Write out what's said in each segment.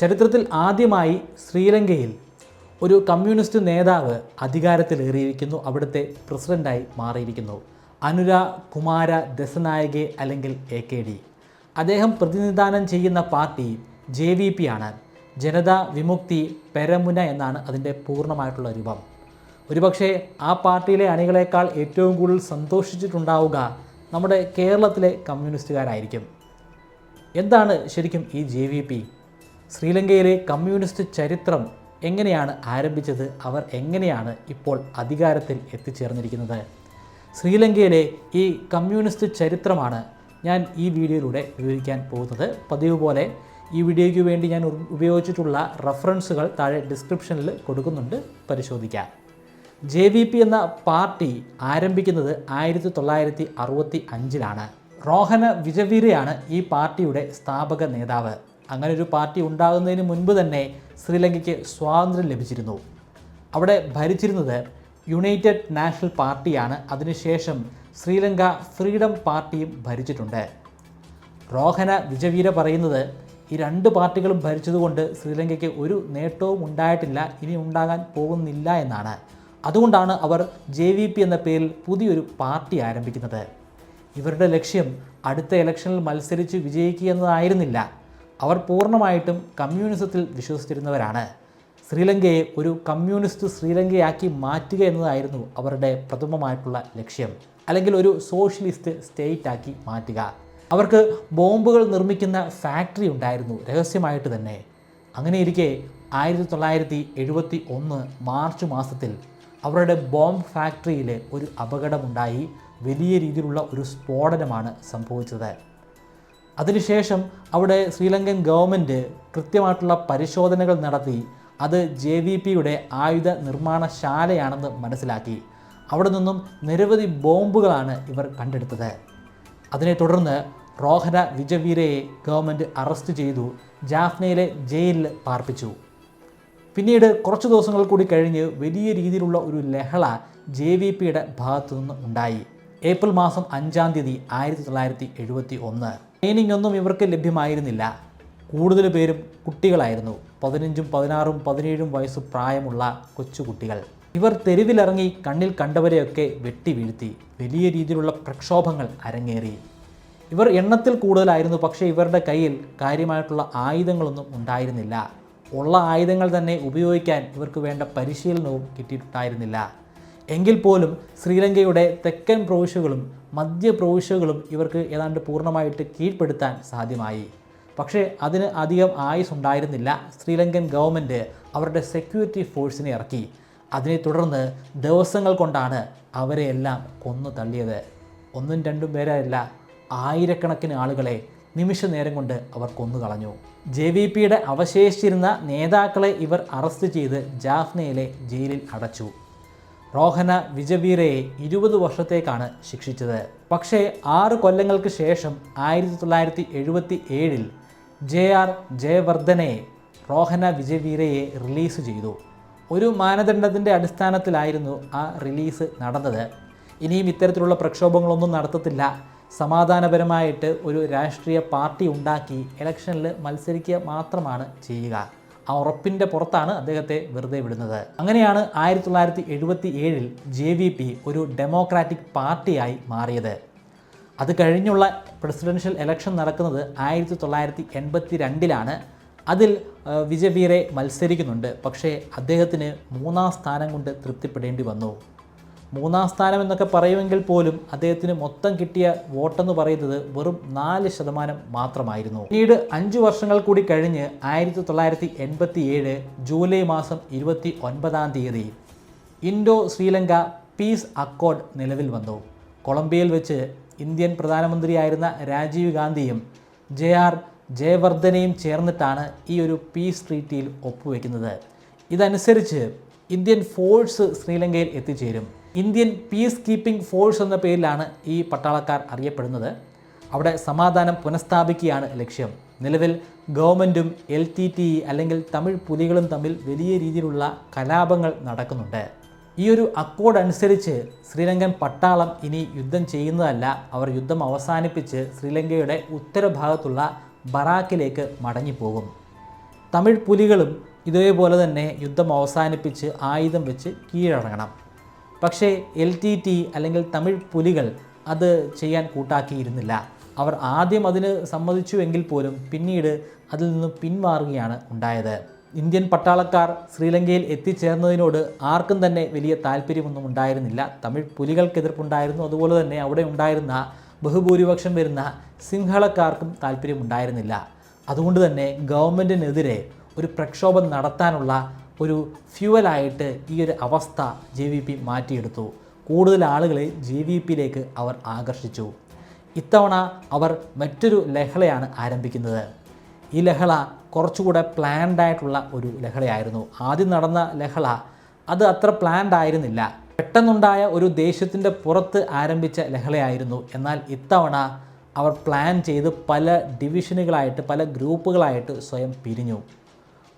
ചരിത്രത്തിൽ ആദ്യമായി ശ്രീലങ്കയിൽ ഒരു കമ്മ്യൂണിസ്റ്റ് നേതാവ് അധികാരത്തിലേറിയിരിക്കുന്നു, അവിടുത്തെ പ്രസിഡൻ്റായി മാറിയിരിക്കുന്നു. അനുര കുമാര ദസനായകെ അല്ലെങ്കിൽ AKD. അദ്ദേഹം പ്രതിനിധാനം ചെയ്യുന്ന പാർട്ടി JVP ആണ്. ജനതാ വിമുക്തി പെരമുന എന്നാണ് അതിൻ്റെ പൂർണ്ണമായിട്ടുള്ള രൂപം. ഒരുപക്ഷെ ആ പാർട്ടിയിലെ അണികളെക്കാൾ ഏറ്റവും കൂടുതൽ സന്തോഷിച്ചിട്ടുണ്ടാവുക നമ്മുടെ കേരളത്തിലെ കമ്മ്യൂണിസ്റ്റുകാരായിരിക്കും. എന്താണ് ശരിക്കും ഈ JVP? ശ്രീലങ്കയിലെ കമ്മ്യൂണിസ്റ്റ് ചരിത്രം എങ്ങനെയാണ് ആരംഭിച്ചത്? അവർ എങ്ങനെയാണ് ഇപ്പോൾ അധികാരത്തിൽ എത്തിച്ചേർന്നിരിക്കുന്നത്? ശ്രീലങ്കയിലെ ഈ കമ്മ്യൂണിസ്റ്റ് ചരിത്രമാണ് ഞാൻ ഈ വീഡിയോയിലൂടെ വിവരിക്കാൻ പോകുന്നത്. പതിവ് പോലെ ഈ വീഡിയോയ്ക്ക് വേണ്ടി ഞാൻ ഉപയോഗിച്ചിട്ടുള്ള റെഫറൻസുകൾ താഴെ ഡിസ്ക്രിപ്ഷനിൽ കൊടുക്കുന്നുണ്ട്, പരിശോധിക്കാം. JVP എന്ന പാർട്ടി ആരംഭിക്കുന്നത് 1965-ലാണ്. റോഹന വിജവീരയാണ് ഈ പാർട്ടിയുടെ സ്ഥാപക നേതാവ്. അങ്ങനെ ഒരു പാർട്ടി ഉണ്ടാകുന്നതിന് മുൻപ് തന്നെ ശ്രീലങ്കയ്ക്ക് സ്വാതന്ത്ര്യം ലഭിച്ചിരുന്നു. അവിടെ ഭരിച്ചിരുന്നത് യുണൈറ്റഡ് നാഷണൽ പാർട്ടിയാണ്. അതിനുശേഷം ശ്രീലങ്ക ഫ്രീഡം പാർട്ടിയും ഭരിച്ചിട്ടുണ്ട്. റോഹന വിജവീര പറയുന്നത് ഈ രണ്ട് പാർട്ടികളും ഭരിച്ചതുകൊണ്ട് ശ്രീലങ്കയ്ക്ക് ഒരു നേട്ടവും ഉണ്ടായിട്ടില്ല, ഇനി ഉണ്ടാകാൻ പോകുന്നില്ല എന്നാണ്. അതുകൊണ്ടാണ് അവർ JVP എന്ന പേരിൽ പുതിയൊരു പാർട്ടി ആരംഭിക്കുന്നത്. ഇവരുടെ ലക്ഷ്യം അടുത്ത ഇലക്ഷനിൽ മത്സരിച്ച് വിജയിക്കുക എന്നതായിരുന്നില്ല. അവർ പൂർണ്ണമായിട്ടും കമ്മ്യൂണിസത്തിൽ വിശ്വസിച്ചിരുന്നവരാണ്. ശ്രീലങ്കയെ ഒരു കമ്മ്യൂണിസ്റ്റ് ശ്രീലങ്കയാക്കി മാറ്റുക എന്നതായിരുന്നു അവരുടെ പ്രഥമമായിട്ടുള്ള ലക്ഷ്യം, അല്ലെങ്കിൽ ഒരു സോഷ്യലിസ്റ്റ് സ്റ്റേറ്റ് ആക്കി മാറ്റുക. അവർക്ക് ബോംബുകൾ നിർമ്മിക്കുന്ന ഫാക്ടറി ഉണ്ടായിരുന്നു, രഹസ്യമായിട്ട് തന്നെ. അങ്ങനെയിരിക്കെ 1971 മാർച്ച് മാസത്തിൽ അവരുടെ ബോംബ് ഫാക്ടറിയിൽ ഒരു അപകടമുണ്ടായി. വലിയ രീതിയിലുള്ള ഒരു സ്ഫോടനമാണ് സംഭവിച്ചത്. അതിനുശേഷം അവിടെ ശ്രീലങ്കൻ ഗവൺമെൻറ് കൃത്യമായിട്ടുള്ള പരിശോധനകൾ നടത്തി അത് JVPയുടെ ആയുധ നിർമ്മാണശാലയാണെന്ന് മനസ്സിലാക്കി. അവിടെ നിന്നും നിരവധി ബോംബുകളാണ് ഇവർ കണ്ടെടുത്തത്. അതിനെ തുടർന്ന് റോഹന വിജവീരയെ ഗവൺമെൻറ് അറസ്റ്റ് ചെയ്തു, ജാഫ്നയിലെ ജയിലിൽ പാർപ്പിച്ചു. പിന്നീട് കുറച്ച് ദിവസങ്ങൾ കൂടി കഴിഞ്ഞ് വലിയ രീതിയിലുള്ള ഒരു ലഹള JVPയുടെ ഭാഗത്തു നിന്ന് ഉണ്ടായി. ഏപ്രിൽ മാസം 5-ാം തീയതി 1971. ട്രെയിനിങ് ഒന്നും ഇവർക്ക് ലഭ്യമായിരുന്നില്ല. കൂടുതൽ പേരും കുട്ടികളായിരുന്നു. 15, 16, 17 വയസ്സ് പ്രായമുള്ള കൊച്ചുകുട്ടികൾ. ഇവർ തെരുവിലിറങ്ങി കണ്ണിൽ കണ്ടവരെയൊക്കെ വെട്ടി വീഴ്ത്തി. വലിയ രീതിയിലുള്ള പ്രക്ഷോഭങ്ങൾ അരങ്ങേറി. ഇവർ എണ്ണത്തിൽ കൂടുതലായിരുന്നു, പക്ഷേ ഇവരുടെ കയ്യിൽ കാര്യമായിട്ടുള്ള ആയുധങ്ങളൊന്നും ഉണ്ടായിരുന്നില്ല. ഉള്ള ആയുധങ്ങൾ തന്നെ ഉപയോഗിക്കാൻ ഇവർക്ക് വേണ്ട പരിശീലനവും കിട്ടിയിട്ടുണ്ടായിരുന്നില്ല. എങ്കിൽ പോലും ശ്രീലങ്കയുടെ തെക്കൻ പ്രവിശ്യകളും മധ്യ പ്രവിശ്യകളും ഇവർക്ക് ഏതാണ്ട് പൂർണ്ണമായിട്ട് കീഴ്പ്പെടുത്താൻ സാധ്യമായി. പക്ഷേ അതിന് അധികം ആയുസ് ഉണ്ടായിരുന്നില്ല. ശ്രീലങ്കൻ ഗവൺമെൻറ് അവരുടെ സെക്യൂരിറ്റി ഫോഴ്സിനെ ഇറക്കി. അതിനെ തുടർന്ന് ദിവസങ്ങൾ കൊണ്ടാണ് അവരെയെല്ലാം കൊന്നു തള്ളിയത്. 1-2 പേരല്ല, ആയിരക്കണക്കിന് ആളുകളെ നിമിഷ നേരം കൊണ്ട് അവർ കൊന്നുകളഞ്ഞു. JVPയുടെ അവശേഷിച്ചിരുന്ന നേതാക്കളെ ഇവർ അറസ്റ്റ് ചെയ്ത് ജാഫ്നയിലെ ജയിലിൽ അടച്ചു. റോഹന വിജവീരയെ 20 വർഷത്തേക്കാണ് ശിക്ഷിച്ചത്. പക്ഷേ 6 കൊല്ലങ്ങൾക്ക് ശേഷം 1977 JR ജയവർദ്ധനയെ റോഹന വിജവീരയെ റിലീസ് ചെയ്തു. ഒരു മാനദണ്ഡത്തിൻ്റെ അടിസ്ഥാനത്തിലായിരുന്നു ആ റിലീസ് നടന്നത്. ഇനിയും ഇത്തരത്തിലുള്ള പ്രക്ഷോഭങ്ങളൊന്നും നടത്തത്തില്ല, സമാധാനപരമായിട്ട് ഒരു രാഷ്ട്രീയ പാർട്ടി ഉണ്ടാക്കി ഇലക്ഷനിൽ മത്സരിക്കുക മാത്രമാണ് ചെയ്യുക. ആ ഉറപ്പിൻ്റെ പുറത്താണ് അദ്ദേഹത്തെ വെറുതെ വിടുന്നത്. അങ്ങനെയാണ് 1977 JVP ഒരു ഡെമോക്രാറ്റിക് പാർട്ടിയായി മാറിയത്. അത് കഴിഞ്ഞുള്ള പ്രസിഡൻഷ്യൽ ഇലക്ഷൻ നടക്കുന്നത് 1982-ലാണ്. അതിൽ വിജവീരെ മത്സരിക്കുന്നുണ്ട്. പക്ഷേ അദ്ദേഹത്തിന് 3-ാം സ്ഥാനം കൊണ്ട് തൃപ്തിപ്പെടേണ്ടി വന്നു. 3-ാം സ്ഥാനം എന്നൊക്കെ പറയുമെങ്കിൽ പോലും അദ്ദേഹത്തിന് മൊത്തം കിട്ടിയ വോട്ടെന്ന് പറയുന്നത് വെറും 4% മാത്രമായിരുന്നു. പിന്നീട് 5 വർഷങ്ങൾ കൂടി കഴിഞ്ഞ് 1987 ജൂലൈ മാസം 29-ാം തീയതി ഇൻഡോ ശ്രീലങ്ക പീസ് അക്കോർഡ് നിലവിൽ വന്നു. കൊളംബിയയിൽ വെച്ച് ഇന്ത്യൻ പ്രധാനമന്ത്രിയായിരുന്ന രാജീവ് ഗാന്ധിയും JR ജയവർദ്ധനയും ചേർന്നിട്ടാണ് ഈ ഒരു പീസ് ട്രീറ്റിയിൽ ഒപ്പുവെക്കുന്നത്. ഇതനുസരിച്ച് ഇന്ത്യൻ ഫോഴ്സ് ശ്രീലങ്കയിൽ എത്തിച്ചേരും. ഇന്ത്യൻ പീസ് കീപ്പിംഗ് ഫോഴ്സ് എന്ന പേരിലാണ് ഈ പട്ടാളക്കാർ അറിയപ്പെടുന്നത്. അവിടെ സമാധാനം പുനഃസ്ഥാപിക്കുകയാണ് ലക്ഷ്യം. നിലവിൽ ഗവൺമെൻറ്റും LTTE അല്ലെങ്കിൽ തമിഴ് പുലികളും തമ്മിൽ വലിയ രീതിയിലുള്ള കലാപങ്ങൾ നടക്കുന്നുണ്ട്. ഈ ഒരു അക്കോർഡ് അനുസരിച്ച് ശ്രീലങ്കൻ പട്ടാളം ഇനി യുദ്ധം ചെയ്യുന്നതല്ല, അവർ യുദ്ധം അവസാനിപ്പിച്ച് ശ്രീലങ്കയുടെ ഉത്തരഭാഗത്തുള്ള ബറാക്കിലേക്ക് മടങ്ങിപ്പോകും. തമിഴ് പുലികളും ഇതേപോലെ തന്നെ യുദ്ധം അവസാനിപ്പിച്ച് ആയുധം വെച്ച് കീഴടങ്ങണം. പക്ഷേ LTT അല്ലെങ്കിൽ തമിഴ് പുലികൾ അത് ചെയ്യാൻ കൂട്ടാക്കിയിരുന്നില്ല. അവർ ആദ്യം അതിന് സമ്മതിച്ചുവെങ്കിൽ പോലും പിന്നീട് അതിൽ നിന്ന് പിന്മാറുകയാണ് ഉണ്ടായത്. ഇന്ത്യൻ പട്ടാളക്കാർ ശ്രീലങ്കയിൽ എത്തിച്ചേർന്നതിനോട് ആർക്കും തന്നെ വലിയ താല്പര്യമൊന്നും ഉണ്ടായിരുന്നില്ല. തമിഴ് പുലികൾക്ക് എതിർപ്പുണ്ടായിരുന്നു. അതുപോലെ തന്നെ അവിടെ ഉണ്ടായിരുന്ന ബഹുഭൂരിപക്ഷം വരുന്ന സിംഹളക്കാർക്കും താല്പര്യമുണ്ടായിരുന്നില്ല. അതുകൊണ്ട് തന്നെ ഗവൺമെൻറ്റിനെതിരെ ഒരു പ്രക്ഷോഭം നടത്താനുള്ള ഒരു ഫ്യൂവലായിട്ട് ഈ ഒരു അവസ്ഥ JVP മാറ്റിയെടുത്തു. കൂടുതൽ ആളുകളെ JVPയിലേക്ക് അവർ ആകർഷിച്ചു. ഇത്തവണ അവർ മറ്റൊരു ലഹളയാണ് ആരംഭിക്കുന്നത്. ഈ ലഹള കുറച്ചുകൂടെ പ്ലാൻഡ് ആയിട്ടുള്ള ഒരു ലഹളയായിരുന്നു. ആദ്യം നടന്ന ലഹള അത് അത്ര പ്ലാൻഡ് ആയിരുന്നില്ല. പെട്ടെന്നുണ്ടായ ഒരു ദേശത്തിൻ്റെ പുറത്ത് ആരംഭിച്ച ലഹളയായിരുന്നു. എന്നാൽ ഇത്തവണ അവർ പ്ലാൻ ചെയ്ത് പല ഡിവിഷനുകളായിട്ട് പല ഗ്രൂപ്പുകളായിട്ട് സ്വയം പിരിഞ്ഞു.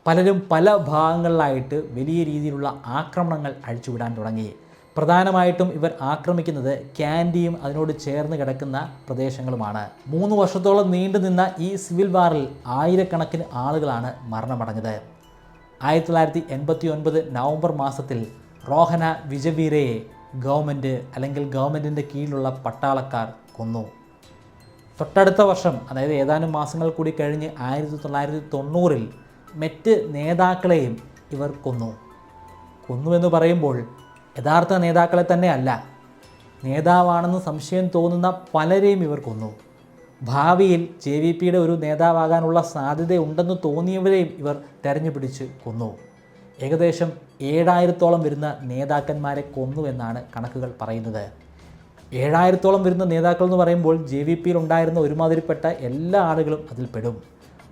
പലരും പല ഭാഗങ്ങളിലായിട്ട് വലിയ രീതിയിലുള്ള ആക്രമണങ്ങൾ അഴിച്ചുവിടാൻ തുടങ്ങി. പ്രധാനമായിട്ടും ഇവർ ആക്രമിക്കുന്നത് ക്യാൻഡിയും അതിനോട് ചേർന്ന് കിടക്കുന്ന പ്രദേശങ്ങളുമാണ്. 3 വർഷത്തോളം നീണ്ടു നിന്ന ഈ സിവിൽ വാറിൽ ആയിരക്കണക്കിന് ആളുകളാണ് മരണമടഞ്ഞത്. 1989 നവംബർ മാസത്തിൽ റോഹന വിജവീരയെ ഗവൺമെൻറ്റിൻ്റെ കീഴിലുള്ള പട്ടാളക്കാർ കൊന്നു. തൊട്ടടുത്ത വർഷം, അതായത് ഏതാനും മാസങ്ങൾ കൂടി കഴിഞ്ഞ് 1990 മറ്റ് നേതാക്കളെയും ഇവർ കൊന്നുവെന്ന് പറയുമ്പോൾ യഥാർത്ഥ നേതാക്കളെ തന്നെ അല്ല, നേതാവാണെന്ന് സംശയം തോന്നുന്ന പലരെയും ഇവർ കൊന്നു. ഭാവിയിൽ JVPയുടെ ഒരു നേതാവാകാനുള്ള സാധ്യതയുണ്ടെന്ന് തോന്നിയവരെയും ഇവർ തെരഞ്ഞുപിടിച്ച് കൊന്നു. ഏകദേശം 7000-ഓളം വരുന്ന നേതാക്കന്മാരെ കൊന്നുവെന്നാണ് കണക്കുകൾ പറയുന്നത്. 7000-ഓളം വരുന്ന നേതാക്കൾ എന്ന് പറയുമ്പോൾ JVPയിൽ ഉണ്ടായിരുന്ന ഒരുമാതിരിപ്പെട്ട എല്ലാ ആളുകളും അതിൽ പെടും.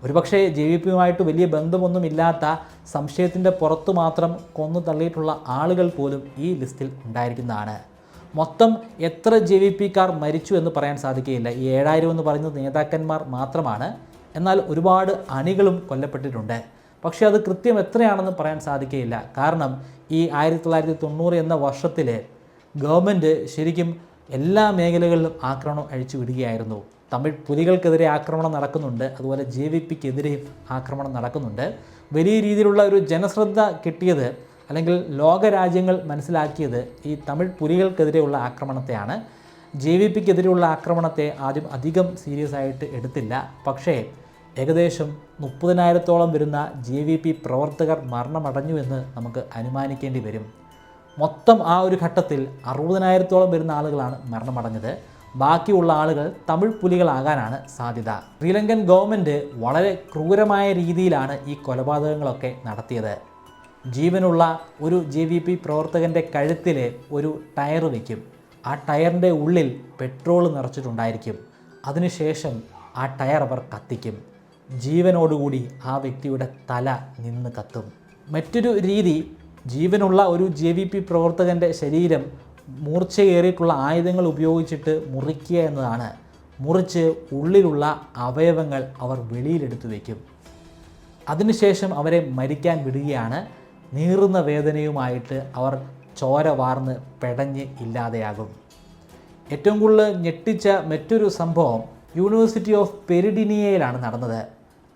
ഒരുപക്ഷെ JVPയുമായിട്ട് വലിയ ബന്ധമൊന്നുമില്ലാത്ത സംശയത്തിൻ്റെ പുറത്തു മാത്രം കൊന്നു തള്ളിയിട്ടുള്ള ആളുകൾ പോലും ഈ ലിസ്റ്റിൽ ഉണ്ടായിരിക്കുന്നതാണ്. മൊത്തം എത്ര JVPക്കാർ മരിച്ചു എന്ന് പറയാൻ സാധിക്കുകയില്ല. ഈ 7000 എന്ന് പറയുന്നത് നേതാക്കന്മാർ മാത്രമാണ്. എന്നാൽ ഒരുപാട് അണികളും കൊല്ലപ്പെട്ടിട്ടുണ്ട്. പക്ഷേ അത് കൃത്യം എത്രയാണെന്ന് പറയാൻ സാധിക്കുകയില്ല. കാരണം ഈ 1990 എന്ന വർഷത്തിൽ ഗവൺമെൻറ് ശരിക്കും എല്ലാ മേഖലകളിലും ആക്രമണം അഴിച്ചു വിടുകയായിരുന്നു. തമിഴ് പുലികൾക്കെതിരെ ആക്രമണം നടക്കുന്നുണ്ട്, അതുപോലെ JVPക്കെതിരെയും ആക്രമണം നടക്കുന്നുണ്ട്. വലിയ രീതിയിലുള്ള ഒരു ജനശ്രദ്ധ കിട്ടിയത് അല്ലെങ്കിൽ ലോകരാജ്യങ്ങൾ മനസ്സിലാക്കിയത് ഈ തമിഴ് പുലികൾക്കെതിരെയുള്ള ആക്രമണത്തെയാണ്. JVPക്കെതിരെയുള്ള ആക്രമണത്തെ ആദ്യം അധികം സീരിയസ് ആയിട്ട് എടുത്തില്ല. പക്ഷേ ഏകദേശം 30,000-ഓളം വരുന്ന JVP പ്രവർത്തകർ മരണമടഞ്ഞുവെന്ന് നമുക്ക് അനുമാനിക്കേണ്ടി വരും. മൊത്തം ആ ഒരു ഘട്ടത്തിൽ 60,000-ഓളം വരുന്ന ആളുകളാണ് മരണമടഞ്ഞത്. ബാക്കിയുള്ള ആളുകൾ തമിഴ് പുലികളാകാനാണ് സാധ്യത. ശ്രീലങ്കൻ ഗവൺമെൻറ് വളരെ ക്രൂരമായ രീതിയിലാണ് ഈ കൊലപാതകങ്ങളൊക്കെ നടത്തിയത്. ജീവനുള്ള ഒരു JVP പ്രവർത്തകൻ്റെ കഴുത്തിൽ ഒരു ടയർ വയ്ക്കും. ആ ടയറിൻ്റെ ഉള്ളിൽ പെട്രോൾ നിറച്ചിട്ടുണ്ടായിരിക്കും. അതിനുശേഷം ആ ടയർ അവർ കത്തിക്കും. ജീവനോടുകൂടി ആ വ്യക്തിയുടെ തല നിന്ന് കത്തും. മറ്റൊരു രീതി, ജീവനുള്ള ഒരു JVP പ്രവർത്തകൻ്റെ ശരീരം മൂർച്ചയേറിയിട്ടുള്ള ആയുധങ്ങൾ ഉപയോഗിച്ചിട്ട് മുറിക്കുക എന്നതാണ്. മുറിച്ച് ഉള്ളിലുള്ള അവയവങ്ങൾ അവർ വെളിയിലെടുത്തു വയ്ക്കും. അതിനുശേഷം അവരെ മരിക്കാൻ വിടുകയാണ്. നീറുന്ന വേദനയുമായിട്ട് അവർ ചോര വാർന്ന് പെടഞ്ഞ് ഇല്ലാതെയാകും. ഏറ്റവും കൂടുതൽ ഞെട്ടിച്ച മറ്റൊരു സംഭവം യൂണിവേഴ്സിറ്റി ഓഫ് പെരിഡിനിയയിലാണ് നടന്നത്.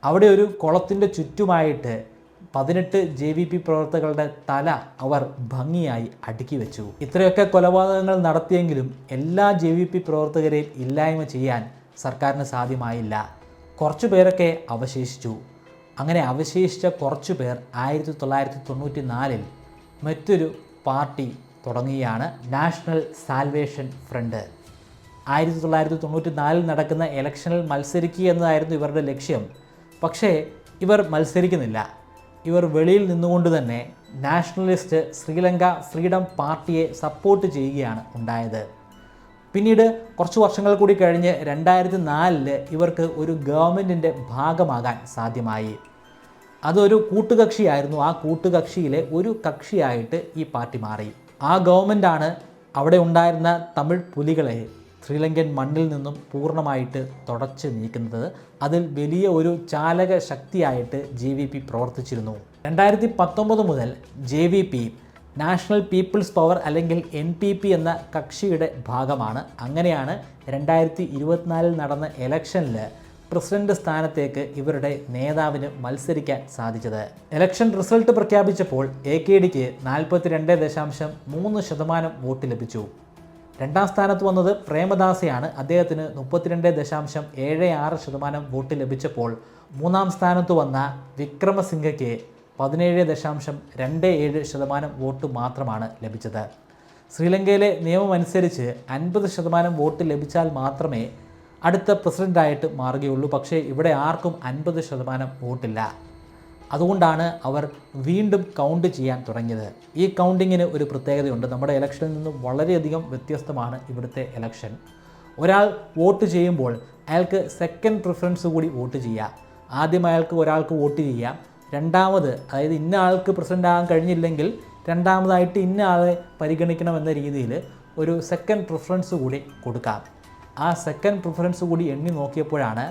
അവിടെ ഒരു കുളത്തിൻ്റെ ചുറ്റുമായിട്ട് 18 JVP പ്രവർത്തകരുടെ തല അവർ ഭംഗിയായി അടുക്കി വെച്ചു. ഇത്രയൊക്കെ കൊലപാതകങ്ങൾ നടത്തിയെങ്കിലും എല്ലാ JVP പ്രവർത്തകരെയും ഇല്ലായ്മ ചെയ്യാൻ സർക്കാരിന് സാധ്യമായില്ല. കുറച്ചു പേരൊക്കെ അവശേഷിച്ചു. അങ്ങനെ അവശേഷിച്ച കുറച്ചു പേർ 1994 മറ്റൊരു പാർട്ടി തുടങ്ങുകയാണ്, നാഷണൽ സാൽവേഷൻ ഫ്രണ്ട്. 1994 നടക്കുന്ന ഇലക്ഷനിൽ മത്സരിക്കുക എന്നതായിരുന്നു ഇവരുടെ ലക്ഷ്യം. പക്ഷേ ഇവർ മത്സരിക്കുന്നില്ല. ഇവർ വെളിയിൽ നിന്നുകൊണ്ട് തന്നെ നാഷണലിസ്റ്റ് ശ്രീലങ്ക ഫ്രീഡം പാർട്ടിയെ സപ്പോർട്ട് ചെയ്യുകയാണ് ഉണ്ടായത്. പിന്നീട് കുറച്ച് വർഷങ്ങൾ കൂടി കഴിഞ്ഞ് 2004 ഇവർക്ക് ഒരു ഗവൺമെൻറ്റിൻ്റെ ഭാഗമാകാൻ സാധ്യമായി. അതൊരു കൂട്ടുകക്ഷിയായിരുന്നു. ആ കൂട്ടുകക്ഷിയിലെ ഒരു കക്ഷിയായിട്ട് ഈ പാർട്ടി മാറി. ആ ഗവൺമെൻറ്റാണ് അവിടെ ഉണ്ടായിരുന്ന തമിഴ് പുലികളെ ശ്രീലങ്കൻ മണ്ണിൽ നിന്നും പൂർണ്ണമായിട്ട് തുടച്ച് നീക്കുന്നത്. അതിൽ വലിയ ഒരു ചാലക ശക്തിയായിട്ട് JVP പ്രവർത്തിച്ചിരുന്നു. 2019 മുതൽ JVP നാഷണൽ പീപ്പിൾസ് പവർ അല്ലെങ്കിൽ NPP എന്ന കക്ഷിയുടെ ഭാഗമാണ്. അങ്ങനെയാണ് 2024 നടന്ന ഇലക്ഷനിൽ പ്രസിഡന്റ് സ്ഥാനത്തേക്ക് ഇവരുടെ നേതാവിന് മത്സരിക്കാൻ സാധിച്ചത്. ഇലക്ഷൻ റിസൾട്ട് പ്രഖ്യാപിച്ചപ്പോൾ AKDക്ക് 42.3% വോട്ട് ലഭിച്ചു. രണ്ടാം സ്ഥാനത്ത് വന്നത് പ്രേമദാസയാണ്. അദ്ദേഹത്തിന് 32.76% വോട്ട് ലഭിച്ചപ്പോൾ മൂന്നാം സ്ഥാനത്ത് വന്ന വിക്രമസിംഗയ്ക്ക് 17.27% വോട്ട് മാത്രമാണ് ലഭിച്ചത്. ശ്രീലങ്കയിലെ നിയമമനുസരിച്ച് 50% വോട്ട് ലഭിച്ചാൽ മാത്രമേ അടുത്ത പ്രസിഡൻ്റായിട്ട് മാറുകയുള്ളൂ. പക്ഷേ ഇവിടെ ആർക്കും 50% വോട്ടില്ല. അതുകൊണ്ടാണ് അവർ വീണ്ടും കൗണ്ട് ചെയ്യാൻ തുടങ്ങിയത്. ഈ കൗണ്ടിങ്ങിന് ഒരു പ്രത്യേകതയുണ്ട്. നമ്മുടെ ഇലക്ഷനിൽ നിന്ന് വളരെയധികം വ്യത്യസ്തമാണ് ഇവിടുത്തെ ഇലക്ഷൻ. ഒരാൾ വോട്ട് ചെയ്യുമ്പോൾ അയാൾക്ക് സെക്കൻഡ് പ്രിഫറൻസ് കൂടി വോട്ട് ചെയ്യാം. ആദ്യം ഒരാൾക്ക് വോട്ട് ചെയ്യാം. രണ്ടാമത്, അതായത് ഇന്ന ആൾക്ക് പ്രസിഡൻ്റ് ആകാൻ കഴിഞ്ഞില്ലെങ്കിൽ രണ്ടാമതായിട്ട് ഇന്ന ആളെ പരിഗണിക്കണമെന്ന രീതിയിൽ ഒരു സെക്കൻഡ് പ്രിഫറൻസ് കൂടി കൊടുക്കാം. ആ സെക്കൻഡ് പ്രിഫറൻസ് കൂടി എണ്ണി നോക്കിയപ്പോഴാണ്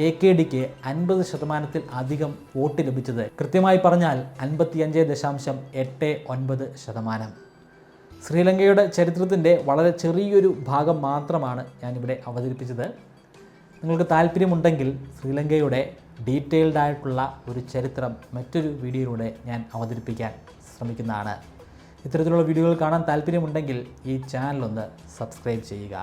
AKDക്ക് 50% അധികം വോട്ട് ലഭിച്ചത്. കൃത്യമായി പറഞ്ഞാൽ 55.89%. ശ്രീലങ്കയുടെ ചരിത്രത്തിൻ്റെ വളരെ ചെറിയൊരു ഭാഗം മാത്രമാണ് ഞാനിവിടെ അവതരിപ്പിച്ചത്. നിങ്ങൾക്ക് താല്പര്യമുണ്ടെങ്കിൽ ശ്രീലങ്കയുടെ ഡീറ്റെയിൽഡ് ആയിട്ടുള്ള ഒരു ചരിത്രം മറ്റൊരു വീഡിയോയിലൂടെ ഞാൻ അവതരിപ്പിക്കാൻ ശ്രമിക്കുന്നതാണ്. ഇത്തരത്തിലുള്ള വീഡിയോകൾ കാണാൻ താല്പര്യമുണ്ടെങ്കിൽ ഈ ചാനലൊന്ന് സബ്സ്ക്രൈബ് ചെയ്യുക.